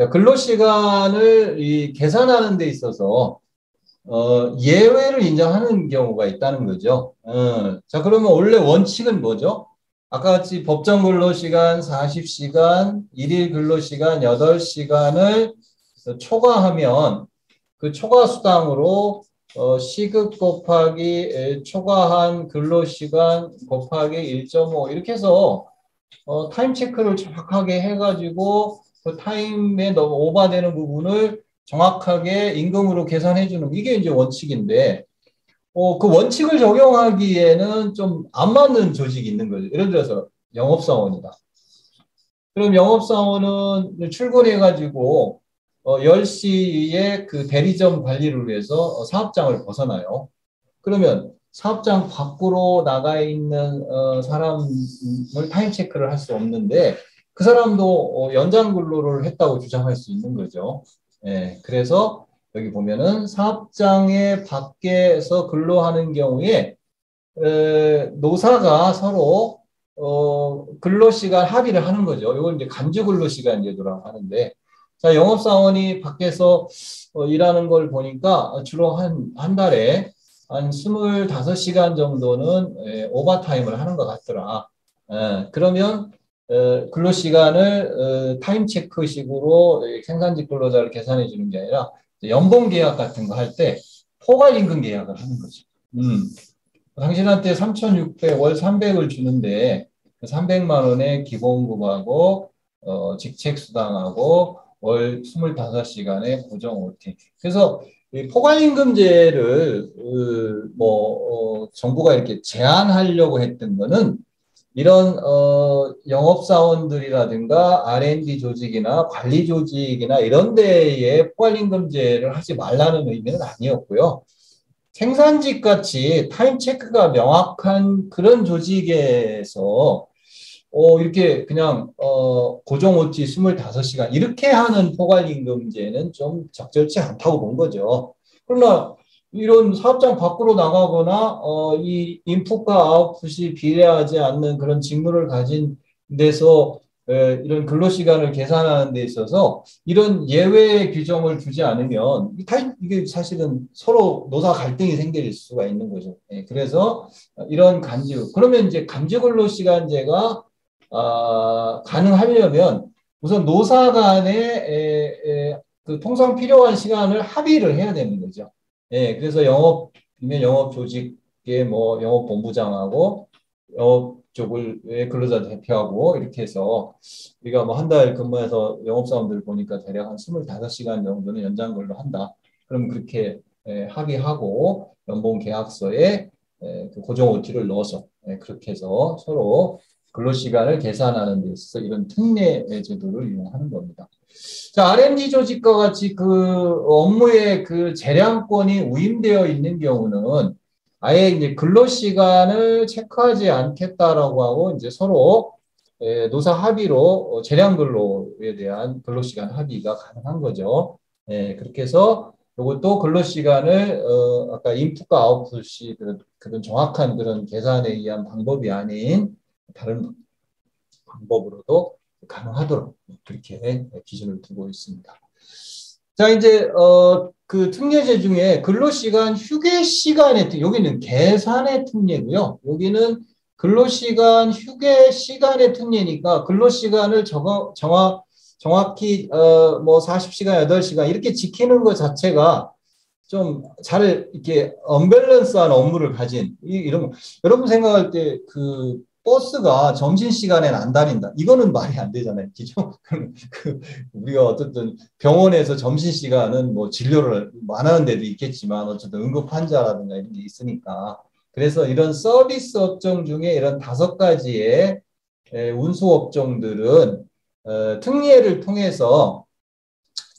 근로시간을 계산하는 데 있어서 예외를 인정하는 경우가 있다는 거죠. 자, 그러면 원래 원칙은 뭐죠? 아까 같이 법정 근로시간 40시간, 일일 근로시간 8시간을 초과하면 그 초과 수당으로 시급 곱하기 초과한 근로시간 곱하기 1.5 이렇게 해서 타임 체크를 정확하게 해가지고 그 타임에 너무 오버되는 부분을 정확하게 임금으로 계산해 주는 이게 이제 원칙인데 그 원칙을 적용하기에는 좀 안 맞는 조직이 있는 거죠. 예를 들어서 영업사원이다. 그럼 영업사원은 출근해가지고 10시에 그 대리점 관리를 위해서 사업장을 벗어나요. 그러면 사업장 밖으로 나가 있는 사람을 타임 체크를 할 수 없는데 그 사람도 연장 근로를 했다고 주장할 수 있는 거죠. 예, 그래서 여기 보면은 사업장의 밖에서 근로하는 경우에 노사가 서로 근로시간 합의를 하는 거죠. 이걸 이제 간주 근로시간 제도라고 하는데 자, 영업사원이 밖에서 일하는 걸 보니까 주로 한 달에 한 25시간 정도는 오버타임을 하는 것 같더라. 그러면 근로시간을 타임 체크식으로 생산직 근로자를 계산해 주는 게 아니라 연봉 계약 같은 거 할 때 포괄임금 계약을 하는 거죠. 당신한테 3,600, 월 300을 주는데 300만 원의 기본급하고 직책수당하고 월 25시간의 고정 OT. 그래서 이 포괄임금제를 정부가 이렇게 제한하려고 했던 거는 이런 영업사원들이라든가 R&D 조직이나 관리 조직이나 이런 데에 포괄임금제를 하지 말라는 의미는 아니었고요. 생산직 같이 타임 체크가 명확한 그런 조직에서 이렇게 그냥 고정 OT 25시간 이렇게 하는 포괄임금제는 좀 적절치 않다고 본 거죠. 그러나 이런 사업장 밖으로 나가거나 이 인풋과 아웃풋이 비례하지 않는 그런 직무를 가진 데서 이런 근로시간을 계산하는 데 있어서 이런 예외 규정을 두지 않으면 이게 사실은 서로 노사 갈등이 생길 수가 있는 거죠. 그래서 이런 간주 그러면 이제 간주 근로시간제가 가능하려면 우선 노사 간에 그 통상 필요한 시간을 합의를 해야 되는 거죠. 그래서 영업 조직의 뭐 영업본부장하고 영업 쪽을 근로자 대표하고 이렇게 해서 우리가 뭐 한 달 근무해서 영업사원들 보니까 대략 한 25시간 정도는 연장 근로 한다. 그럼 그렇게 합의하고 연봉 계약서에 그 고정 OT를 넣어서 그렇게 해서 서로 근로시간을 계산하는 데 있어서 이런 특례 제도를 이용하는 겁니다. 자, R&D 조직과 같이 그 업무의 그 재량권이 위임되어 있는 경우는 아예 이제 근로시간을 체크하지 않겠다라고 하고 이제 서로 노사 합의로 재량 근로에 대한 근로시간 합의가 가능한 거죠. 그렇게 해서 이것도 근로시간을 아까 인풋과 아웃풋이 그런 정확한 그런 계산에 의한 방법이 아닌 다른 방법으로도 가능하도록 그렇게 기준을 두고 있습니다. 자, 이제 그 특례제 중에 근로시간 휴게 시간의 여기는 계산의 특례고요. 여기는 근로시간 휴게 시간의 특례니까 근로시간을 정확히 뭐 40시간, 8시간 이렇게 지키는 것 자체가 좀 잘 이렇게 언밸런스한 업무를 가진 이런 여러분 생각할 때 그 버스가 점심시간에는 안 다닌다. 이거는 말이 안 되잖아요. 그죠? 우리가 어쨌든 병원에서 점심시간은 뭐 진료를 안 하는 데도 있겠지만 어쨌든 응급 환자라든가 이런 게 있으니까. 그래서 이런 서비스 업종 중에 이런 5가지의 운수 업종들은 특례를 통해서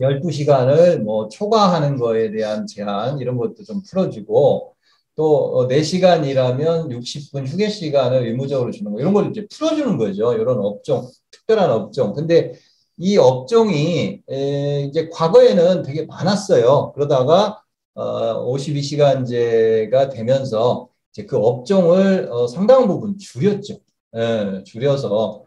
12시간을 뭐 초과하는 거에 대한 제한 이런 것도 좀 풀어주고 또 4시간 일하면 60분 휴게 시간을 의무적으로 주는 거 이런 걸 이제 풀어주는 거죠. 이런 업종, 특별한 업종. 근데 이 업종이 이제 과거에는 되게 많았어요. 그러다가 52시간제가 되면서 이제 그 업종을 상당 부분 줄였죠. 줄여서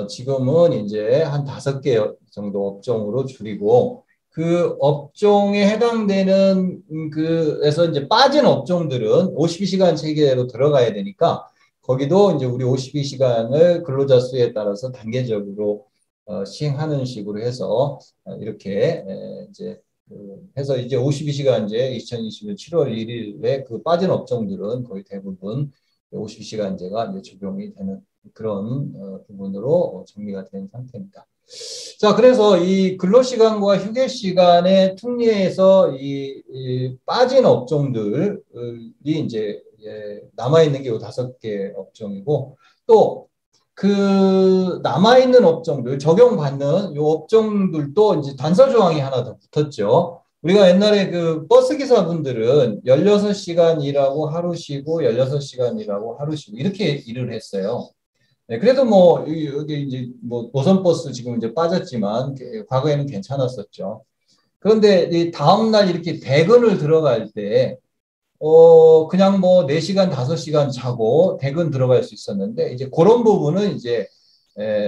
지금은 이제 한 5개 정도 업종으로 줄이고 그 업종에 해당되는 그에서 이제 빠진 업종들은 52시간 체계로 들어가야 되니까 거기도 이제 우리 52시간을 근로자 수에 따라서 단계적으로 시행하는 식으로 해서 이렇게 이제 해서 이제 52시간제 2020년 7월 1일에 그 빠진 업종들은 거의 대부분 52시간제가 이제 적용이 되는 그런 부분으로 정리가 된 상태입니다. 자, 그래서 이 근로시간과 휴게시간의 특례에서 이 빠진 업종들이 이제 남아있는 게 5개 업종이고 또 그 남아있는 업종들 적용받는 이 업종들도 이제 단서 조항이 하나 더 붙었죠. 우리가 옛날에 그 버스 기사분들은 16시간 일하고 하루 쉬고 16시간 일하고 하루 쉬고 이렇게 일을 했어요. 네, 그래도 뭐 여기 이제 뭐 노선버스 지금 이제 빠졌지만 과거에는 괜찮았었죠. 그런데 이 다음 날 이렇게 대근을 들어갈 때 그냥 뭐 4시간, 5시간 자고 대근 들어갈 수 있었는데 이제 그런 부분은 이제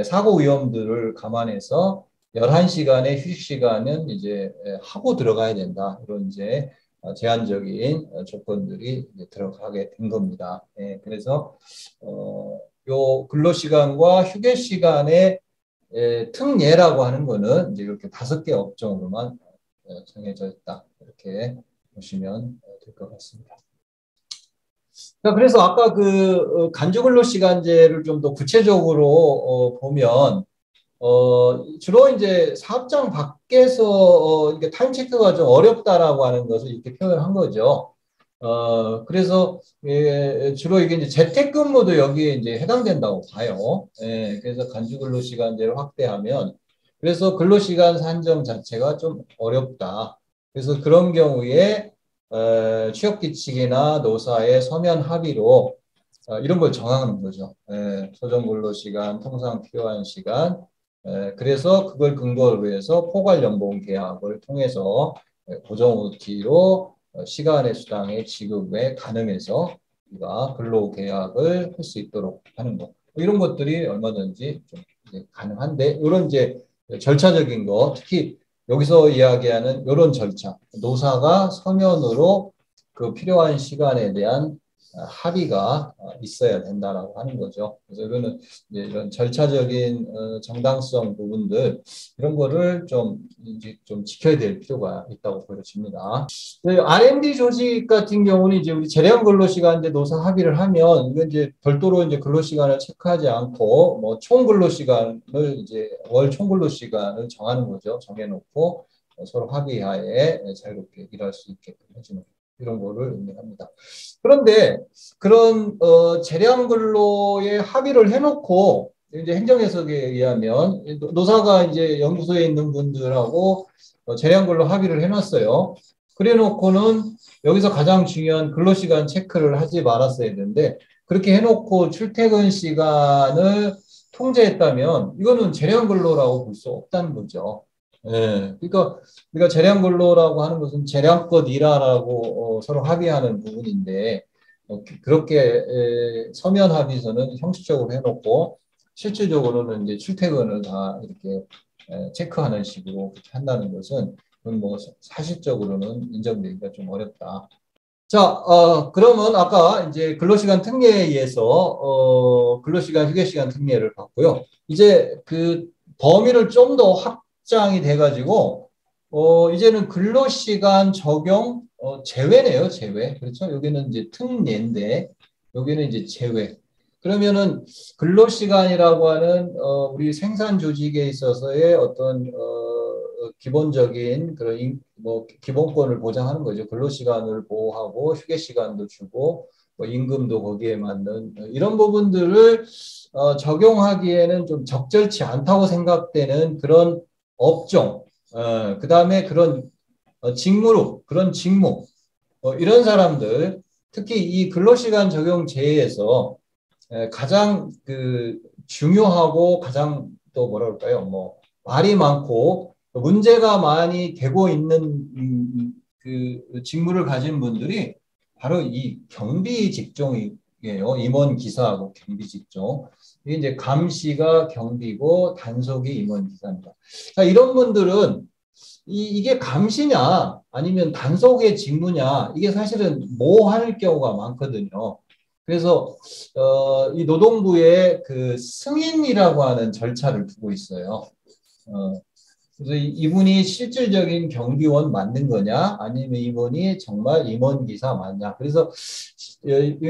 사고 위험들을 감안해서 11시간의 휴식 시간은 이제 하고 들어가야 된다. 이런 이제 제한적인 조건들이 이제 들어가게 된 겁니다. 그래서 요 근로시간과 휴게시간의 특례라고 하는 거는 이제 이렇게 5개 업종으로만 정해져 있다. 이렇게 보시면 될 것 같습니다. 자, 그래서 아까 그 간주근로시간제를 좀 더 구체적으로 보면 주로 이제 사업장 밖에서 이게 타임 체크가 좀 어렵다라고 하는 것을 이렇게 표현한 거죠. 그래서 주로 이게 이제 재택근무도 여기에 이제 해당된다고 봐요. 그래서 간주근로시간제를 확대하면 그래서 근로시간 산정 자체가 좀 어렵다. 그래서 그런 경우에 취업규칙이나 노사의 서면 합의로 이런 걸 정하는 거죠. 소정근로시간, 통상 필요한 시간. 그래서 그걸 근거로 해서 포괄연봉 계약을 통해서 고정 OT로 시간의 수당의 지급에 가능해서 우리가 근로계약을 할 수 있도록 하는 것. 이런 것들이 얼마든지 좀 가능한데 이런 이제 절차적인 거 특히 여기서 이야기하는 이런 절차 노사가 서면으로 그 필요한 시간에 대한 합의가 있어야 된다라고 하는 거죠. 그래서 이거는 이제 이런 절차적인 정당성 부분들 이런 거를 좀 이제 좀 지켜야 될 필요가 있다고 보여집니다. R&D 조직 같은 경우는 이제 우리 재량 근로시간제 노사 합의를 하면 이건 이제 별도로 이제 근로시간을 체크하지 않고 뭐 총 근로시간을 이제 월 총 근로시간을 정하는 거죠. 정해놓고 서로 합의하에 자유롭게 일할 수 있게끔 해주는 이런 거를 의미합니다. 그런데 그런 재량 근로에 합의를 해놓고 이제 행정해석에 의하면 노사가 이제 연구소에 있는 분들하고 재량 근로 합의를 해놨어요. 그래놓고는 여기서 가장 중요한 근로시간 체크를 하지 말았어야 되는데 그렇게 해놓고 출퇴근 시간을 통제했다면 이거는 재량 근로라고 볼 수 없다는 거죠. 그러니까 우리가 재량 근로라고 하는 것은 재량껏 일하라고 서로 합의하는 부분인데 그렇게 서면 합의서는 형식적으로 해놓고 실질적으로는 이제 출퇴근을 다 이렇게 체크하는 식으로 그렇게 한다는 것은 그건 뭐 사실적으로는 인정되기가 좀 어렵다. 자, 그러면 아까 이제 근로시간 특례에 의해서 근로시간 휴게시간 특례를 봤고요. 이제 그 범위를 좀 더 확장이 돼가지고 이제는 근로시간 적용 제외네요, 제외. 그렇죠? 여기는 이제 특례인데 여기는 이제 제외. 그러면은 근로시간이라고 하는 우리 생산 조직에 있어서의 어떤 기본적인 그런 뭐 기본권을 보장하는 거죠. 근로시간을 보호하고 휴게시간도 주고 뭐 임금도 거기에 맞는 이런 부분들을 적용하기에는 좀 적절치 않다고 생각되는 그런 업종, 그 다음에 그런 직무로 그런 직무 이런 사람들 특히 이 근로시간 적용 제에서 가장 그 중요하고 가장 또 뭐라 그럴까요? 뭐 말이 많고 문제가 많이 되고 있는 그 직무를 가진 분들이 바로 이 경비 직종이 이에요. 임원 기사하고 경비 직종. 이게 이제 감시가 경비고 단속이 임원 기사입니다. 자, 이런 분들은 이게 감시냐 아니면 단속의 직무냐 이게 사실은 모호할 경우가 많거든요. 그래서 이 노동부에 그 승인이라고 하는 절차를 두고 있어요. 어, 그래서 이분이 실질적인 경비원 맞는 거냐 아니면 이분이 정말 임원기사 맞냐. 그래서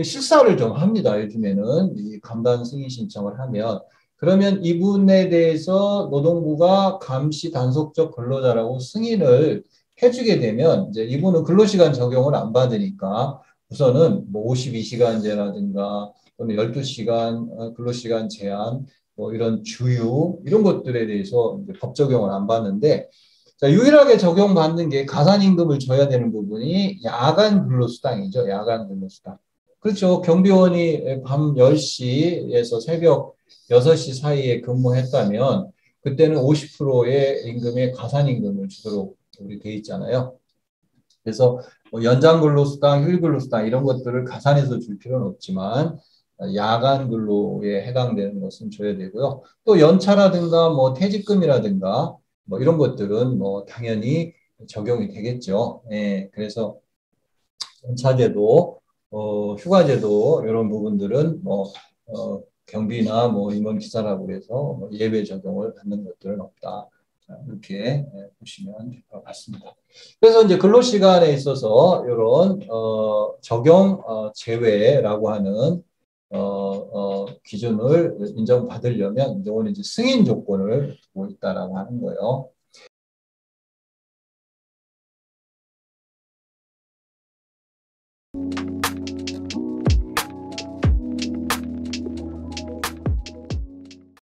실사를 좀 합니다. 요즘에는 이 감단 승인 신청을 하면. 그러면 이분에 대해서 노동부가 감시 단속적 근로자라고 승인을 해주게 되면 이제 이분은 근로시간 적용을 안 받으니까 우선은 뭐 52시간제라든가 또는 12시간 근로시간 제한 뭐 이런 주유 이런 것들에 대해서 이제 법 적용을 안 받는데 자, 유일하게 적용받는 게 가산임금을 줘야 되는 부분이 야간 근로수당이죠. 야간 근로수당. 그렇죠. 경비원이 밤 10시에서 새벽 6시 사이에 근무했다면 그때는 50%의 임금에 가산임금을 주도록 우리 돼 있잖아요. 그래서 뭐 연장 근로수당, 휴일 근로수당 이런 것들을 가산해서 줄 필요는 없지만 야간 근로에 해당되는 것은 줘야 되고요. 또 연차라든가 뭐 퇴직금이라든가 뭐 이런 것들은 뭐 당연히 적용이 되겠죠. 예, 그래서 연차제도, 휴가제도 이런 부분들은 뭐 경비나 뭐 임원 기사라고 해서 뭐 예외 적용을 받는 것들은 없다. 자, 이렇게 보시면 될 것 같습니다. 그래서 이제 근로시간에 있어서 이런 적용 제외라고 하는 기준을 인정받으려면 이거는 이제 승인 조건을 두고 있다라고 하는 거예요.